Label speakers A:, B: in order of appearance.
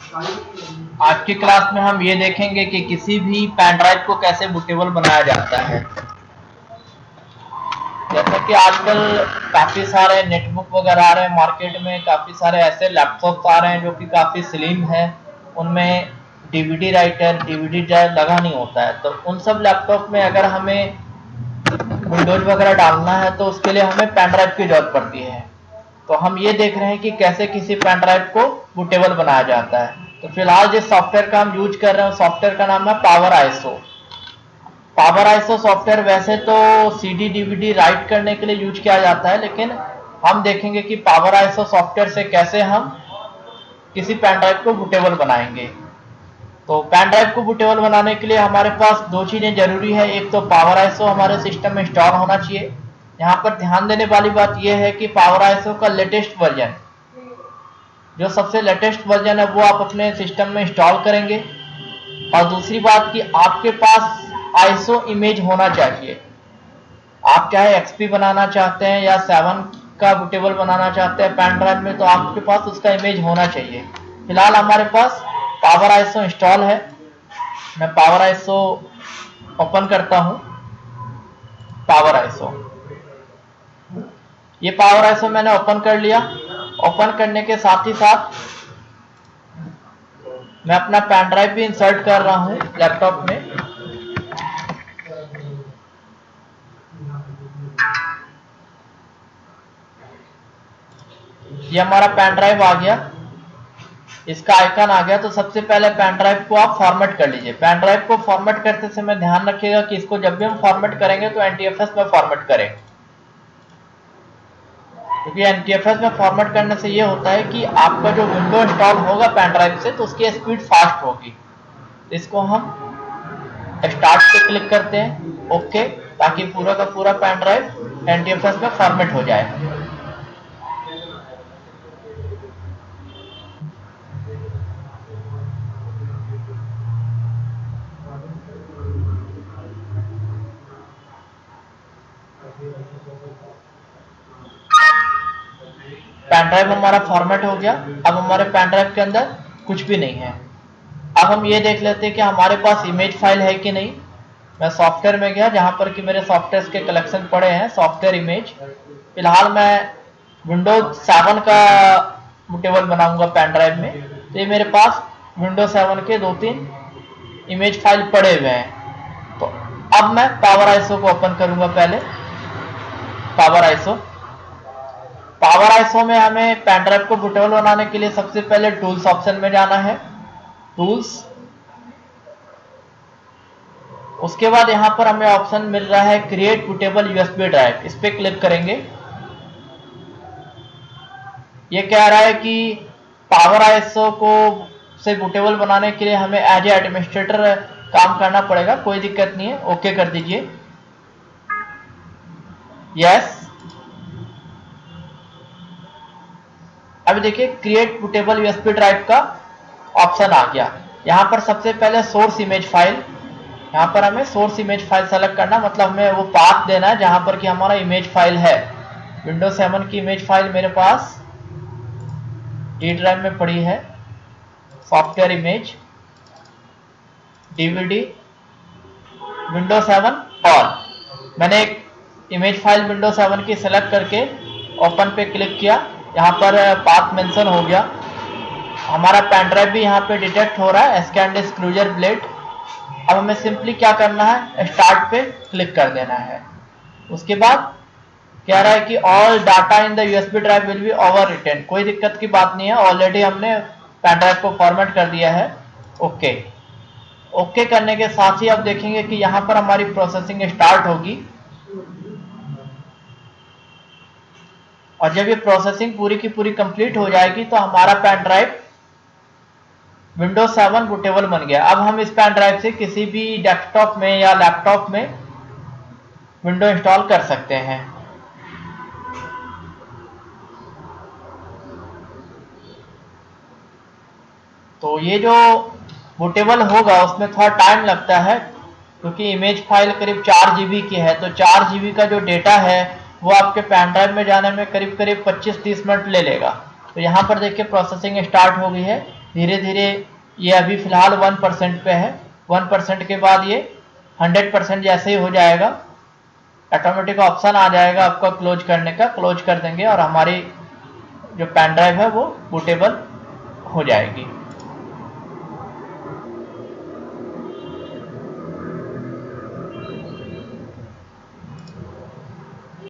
A: आज की क्लास में हम ये देखेंगे कि किसी भी पेन ड्राइव को कैसे बूटेबल बनाया जाता है। जैसा कि आजकल काफ़ी सारे नेटबुक वगैरह आ रहे हैं मार्केट में, काफ़ी सारे ऐसे लैपटॉप्स आ रहे हैं जो कि काफ़ी स्लिम है, उनमें डीवीडी राइटर, डीवीडी ड्राइव लगा नहीं होता है। तो उन सब लैपटॉप में अगर हमें विंडोज वगैरह डालना है तो उसके लिए हमें पेन ड्राइव की जरूरत पड़ती है। तो हम ये देख रहे हैं कि कैसे किसी पेन ड्राइव को बूटेबल बनाया जाता है। तो फिलहाल जिस सॉफ्टवेयर का हम यूज कर रहे हैं सॉफ्टवेयर का नाम है power ISO. Power ISO software वैसे तो सीडी डीवीडी राइट करने के लिए यूज किया जाता है, लेकिन हम देखेंगे कि पावर आईएसओ सॉफ्टवेयर से कैसे हम किसी पेन ड्राइव को बूटेबल बनाएंगे। तो पेन ड्राइव को बूटेबल बनाने के लिए हमारे पास दो चीज़ें जरूरी है। एक तो पावर आईएसओ हमारे सिस्टम में इंस्टॉल होना चाहिए। यहाँ पर ध्यान देने वाली बात यह है कि पावर आईएसओ का लेटेस्ट वर्जन, जो सबसे लेटेस्ट वर्जन है, वो आप अपने सिस्टम में इंस्टॉल करेंगे। और दूसरी बात कि आपके पास आईएसओ इमेज होना चाहिए। आप चाहे एक्सपी बनाना चाहते हैं या 7 का बूटेबल बनाना चाहते हैं पेन ड्राइव में, तो आपके पास उसका इमेज होना चाहिए। फिलहाल हमारे पास पावर आईएसओ इंस्टॉल है। मैं पावर आईएसओ ओपन करता हूं। पावर आईएसओ, ये पावर आईएसओ मैंने ओपन कर लिया। ओपन करने के साथ ही साथ मैं अपना पेन ड्राइव भी इंसर्ट कर रहा हूं लैपटॉप में। ये हमारा पेन ड्राइव आ गया, इसका आइकन आ गया। तो सबसे पहले पेन ड्राइव को आप फॉर्मेट कर लीजिए। पेन ड्राइव को फॉर्मेट करते समय ध्यान रखिएगा कि इसको जब भी हम फॉर्मेट करेंगे तो एनटीएफएस में फॉर्मेट करें, क्योंकि एनटीएफएस में फॉर्मेट करने से ये होता है कि आपका जो विंडो इंस्टॉल होगा पेन ड्राइव से तो उसकी स्पीड फास्ट होगी। इसको हम स्टार्ट पे क्लिक करते हैं, ओके, ताकि पूरा का पूरा पेन ड्राइव एनटीएफएस में फॉर्मेट हो जाए। पेन ड्राइव हमारा फॉर्मेट हो गया। अब हमारे पेन ड्राइव के अंदर कुछ भी नहीं है। अब हम ये देख लेते हैं कि हमारे पास इमेज फाइल है कि नहीं। मैं सॉफ्टवेयर में गया, जहां पर कि मेरे सॉफ्टवेयर के कलेक्शन पड़े हैं, सॉफ्टवेयर इमेज। फिलहाल मैं विंडोज 7 का बूटेबल बनाऊंगा पेन ड्राइव में। तो ये मेरे पास विंडोज 7 के 2-3 इमेज फाइल पड़े हुए हैं। तो अब मैं पावर आईएसओ को ओपन करूंगा। पहले पावर आईएसओ, पावर आईएसओ में हमें पेन ड्राइव को बूटेबल बनाने के लिए सबसे पहले टूल्स ऑप्शन में जाना है। टूल्स, उसके बाद यहां पर हमें ऑप्शन मिल रहा है क्रिएट बूटेबल यूएसबी ड्राइव। इस पे क्लिक करेंगे। ये कह रहा है कि पावर आईएसओ को से बूटेबल बनाने के लिए हमें एज ए एडमिनिस्ट्रेटर काम करना पड़ेगा। कोई दिक्कत नहीं है, ओके कर दीजिए, यस। अब देखिए क्रिएट बूटेबल यूएसबी ड्राइव का ऑप्शन आ गया। यहाँ पर सबसे पहले सोर्स इमेज फाइल, यहाँ पर हमें सोर्स इमेज फाइल सेलेक्ट करना, मतलब हमें वो पाथ देना है जहां पर कि हमारा इमेज फाइल है। विंडोज 7 की इमेज फाइल मेरे पास डी ड्राइव में पड़ी है। Software image, DVD, Windows 7 all. मैंने एक इमेज फाइल विंडोज 7 की सेलेक्ट करके ओपन पे क्लिक किया। यहाँ पर पाथ मेंशन हो गया। हमारा पेन ड्राइव भी यहाँ पे डिटेक्ट हो रहा है, स्कैन डिस्क क्लोजर ब्लेड। अब हमें सिंपली क्या करना है, स्टार्ट पे क्लिक कर देना है। उसके बाद कह रहा है कि all data in the USB drive will be overwritten. कोई दिक्कत की बात नहीं है, ऑलरेडी हमने पेन ड्राइव को फॉर्मेट कर दिया है। ओके, ओके करने के साथ ही अब देखेंगे कि यहाँ पर हमारी प्रोसेसिंग स्टार्ट होगी। और जब ये प्रोसेसिंग पूरी की पूरी कंप्लीट हो जाएगी तो हमारा पेन ड्राइव विंडोज 7 बूटेबल बन गया। अब हम इस पेन ड्राइव से किसी भी डेस्कटॉप में या लैपटॉप में विंडो इंस्टॉल कर सकते हैं। तो ये जो बूटेबल होगा उसमें थोड़ा टाइम लगता है, क्योंकि इमेज फाइल करीब 4 GB की है। तो 4 GB का जो डेटा है वो आपके पेन ड्राइव में जाने में करीब करीब 25-30 मिनट ले लेगा। तो यहाँ पर देखिए प्रोसेसिंग स्टार्ट हो गई है। धीरे धीरे ये अभी फ़िलहाल 1% पे है, 1% के बाद ये 100% जैसे ही हो जाएगा ऑटोमेटिक ऑप्शन आ जाएगा आपका क्लोज करने का, क्लोज कर देंगे और हमारी जो पेन ड्राइव है वो बूटेबल हो जाएगी।